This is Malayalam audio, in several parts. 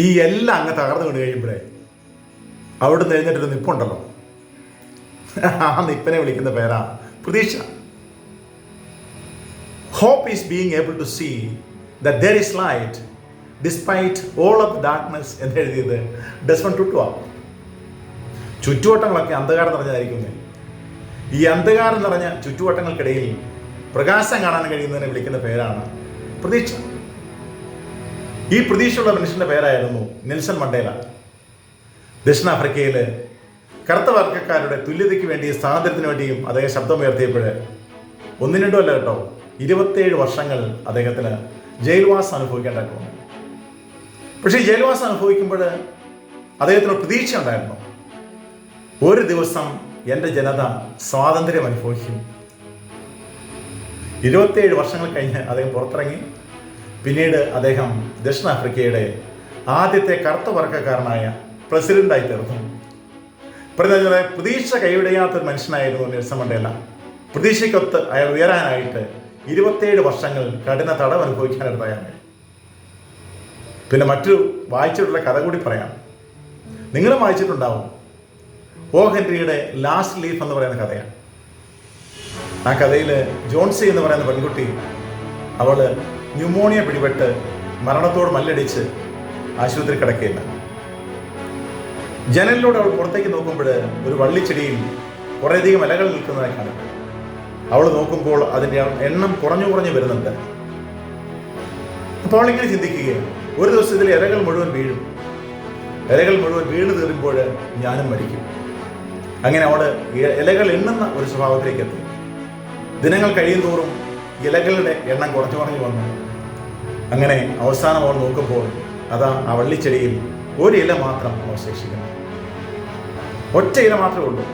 ഈ എല്ലാം അങ്ങ് തകർന്നു വീണ് കഴിയുമ്പോഴേ അവിടുന്ന് എഴുന്നേറ്റൊരു നിപ്പുണ്ടല്ലോ, ആ നിപ്പിനെ വിളിക്കുന്ന പേരാ പ്രതീക്ഷ. Hope is being able to see that there is light despite all of the darkness എന്ന് എഴുതിയത് ഡെസ്മണ്ട് ടുട്ടു ആണ്. ചുറ്റുവട്ടങ്ങളൊക്കെ അന്ധകാരം നിറഞ്ഞതായിരിക്കുന്നേ. ഈ അന്ധകാരം നിറഞ്ഞ ചുറ്റുവട്ടങ്ങൾക്കിടയിൽ പ്രകാശം കാണാൻ കഴിയുന്നതിനെ വിളിക്കുന്ന പേരാണ് പ്രതീക്ഷ. ഈ പ്രതീക്ഷയുള്ള മനുഷ്യൻ്റെ പേരായിരുന്നു നെൽസൺ മണ്ടേല. ദക്ഷിണാഫ്രിക്കയിൽ കറുത്ത വർഗ്ഗക്കാരുടെ തുല്യതയ്ക്ക് വേണ്ടിയും സ്വാതന്ത്ര്യത്തിന് വേണ്ടിയും അദ്ദേഹം ശബ്ദമുയർത്തിയപ്പോൾ ഒന്നും രണ്ടും അല്ല കേട്ടോ, 27 വർഷങ്ങൾ അദ്ദേഹത്തിന് ജയിൽവാസം അനുഭവിക്കേണ്ടതായിട്ട് വന്നു. പക്ഷേ ജയിൽവാസം അനുഭവിക്കുമ്പോൾ അദ്ദേഹത്തിന് പ്രതീക്ഷ ഉണ്ടായിരുന്നു, ഒരു ദിവസം എൻ്റെ ജനത സ്വാതന്ത്ര്യം അനുഭവിക്കും. 27 വർഷങ്ങൾ കഴിഞ്ഞ് അദ്ദേഹം പുറത്തിറങ്ങി. പിന്നീട് അദ്ദേഹം ദക്ഷിണാഫ്രിക്കയുടെ ആദ്യത്തെ കറുത്ത വർഗ്ഗക്കാരനായ പ്രസിഡന്റായി തീർന്നു. പ്രതീക്ഷ കൈവിടയാത്തൊരു മനുഷ്യനായിരുന്നു നെൽസൺ മണ്ടേല. പ്രതീക്ഷയ്ക്കൊത്ത് അയാൾ ഉയരാനായിട്ട് 27 വർഷങ്ങൾ കഠിന തടവ് അനുഭവിക്കാനായിട്ട് തയ്യാറായി. പിന്നെ മറ്റൊരു വായിച്ചിട്ടുള്ള കഥ കൂടി പറയാം. നിങ്ങളും വായിച്ചിട്ടുണ്ടാവും, ഓ ഹെൻറിയുടെ ലാസ്റ്റ് ലീഫ് എന്ന് പറയുന്ന കഥയാണ്. ആ കഥയിൽ ജോൺസി എന്ന് പറയുന്ന പെൺകുട്ടി, അവൾ ന്യൂമോണിയ പിടിപെട്ട് മരണത്തോട് മല്ലടിച്ച് ആശുപത്രി കിടക്കുകയില്ല. ജനലിലൂടെ അവൾ പുറത്തേക്ക് നോക്കുമ്പോൾ ഒരു വള്ളിച്ചെടിയിൽ കുറേയധികം ഇലകൾ നിൽക്കുന്നതായി കാണും. അവൾ നോക്കുമ്പോൾ അതിൻ്റെ എണ്ണം കുറഞ്ഞു വരുന്നുണ്ട്. അപ്പോൾ അവളിങ്ങനെ ചിന്തിക്കുകയാണ്, ഒരു ദിവസത്തിൽ ഇലകൾ മുഴുവൻ വീഴും, ഇലകൾ മുഴുവൻ വീണ് തീരുമ്പോൾ ഞാനും മരിക്കും. അങ്ങനെ അവൾ ഇലകൾ എണ്ണുന്ന ഒരു സ്വഭാവത്തിലേക്ക് എത്തി. ദിനങ്ങൾ കഴിയും തോറും ഇലകളുടെ എണ്ണം കുറഞ്ഞു വന്നു. അങ്ങനെ അവസാനം അവൾ നോക്കുമ്പോൾ അതാ ആ വള്ളിച്ചെടിയിൽ ഒരു ഇല മാത്രം അവശേഷിക്കുന്നു, ഒറ്റ ഇല മാത്രമേ ഉള്ളൂ.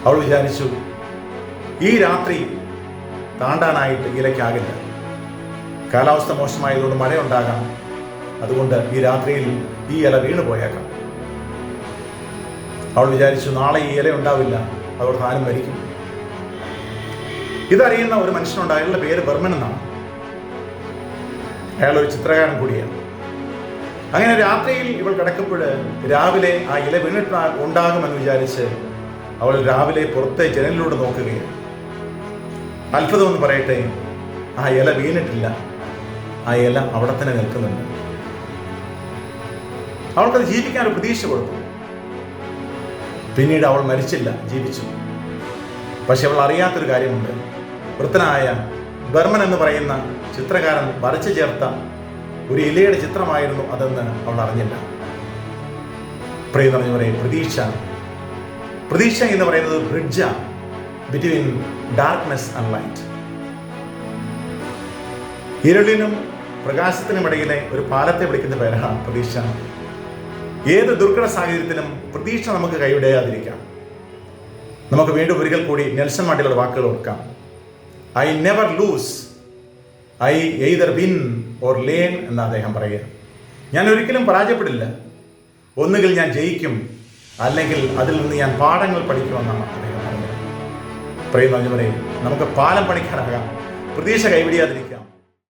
അവൾ വിചാരിച്ചു, ഈ രാത്രി താണ്ടാനായിട്ട് ഇലയ്ക്കാകില്ല, കാലാവസ്ഥ മോശമായതുകൊണ്ട് മഴയുണ്ടാകാം, അതുകൊണ്ട് ഈ രാത്രിയിൽ ഈ ഇല വീണു പോയേക്കാം. അവൾ വിചാരിച്ചു, നാളെ ഈ ഇല ഉണ്ടാവില്ല, അതുകൊണ്ട് താനും മരിക്കും. ഇതറിയുന്ന ഒരു മനുഷ്യനുണ്ട്, അയാളുടെ പേര് ബർമൻ എന്നാണ്. അയാൾ ഒരു ചിത്രകാരൻ കൂടിയാണ്. അങ്ങനെ രാത്രിയിൽ ഇവൾ കിടക്കുമ്പോൾ രാവിലെ ആ ഇല വീണിട്ട് ഉണ്ടാകുമെന്ന് വിചാരിച്ച് അവൾ രാവിലെ പുറത്തെ ജനലിലൂടെ നോക്കുകയാണ്. അത്ഭുതമെന്ന് പറയട്ടെ, ആ ഇല വീണിട്ടില്ല, ആ ഇല അവിടെ തന്നെ നിൽക്കുന്നുണ്ട്. അവൾക്കത് ജീവിക്കാൻ ഒരു പ്രതീക്ഷ കൊടുത്തു. പിന്നീട് അവൾ മരിച്ചില്ല, ജീവിച്ചു. പക്ഷെ അവൾ അറിയാത്തൊരു കാര്യമുണ്ട്, വൃദ്ധനായ ബർമൻ എന്ന് പറയുന്ന ചിത്രകാരൻ വരച്ചു ചേർത്ത ഒരു ഇലയുടെ ചിത്രമായിരുന്നു അതെന്ന് അവൾ അറിഞ്ഞില്ല. പ്രിയ നിറഞ്ഞവരെ, പ്രതീക്ഷ എന്ന് പറയുന്നത് ബ്രിഡ്ജാണ് ബിറ്റ്വീൻ ഡാർക്ക്നെസ് ആൻഡ് ലൈറ്റ്. ഇരുളിനും പ്രകാശത്തിനും ഇടയിലെ ഒരു പാലത്തെ വിളിക്കുന്ന പേരാണ് പ്രതീക്ഷ. ഏത് ദുർഘട സാഹചര്യത്തിലും പ്രതീക്ഷ നമുക്ക് കൈവിടാതിരിക്കാം. നമുക്ക് വീണ്ടും ഒരിക്കൽ കൂടി നെൽസൺ മണ്ടേലയുടെ വാക്കുകൾ ഓർക്കാം. I never loose, I either win or learn എന്ന് അദ്ദേഹം പറയുക. ഞാൻ ഒരിക്കലും പരാജയപ്പെടില്ല, ഒന്നുകിൽ ഞാൻ ജയിക്കും, അല്ലെങ്കിൽ അതിൽ നിന്ന് ഞാൻ പാഠങ്ങൾ പഠിക്കുമെന്നാണ് അദ്ദേഹം പറഞ്ഞത്. പ്രിയ നിറഞ്ഞവരെ, നമുക്ക് പാലം പണിക്കാനാകാം, പ്രതീക്ഷ കൈവിടാതിരിക്കാം.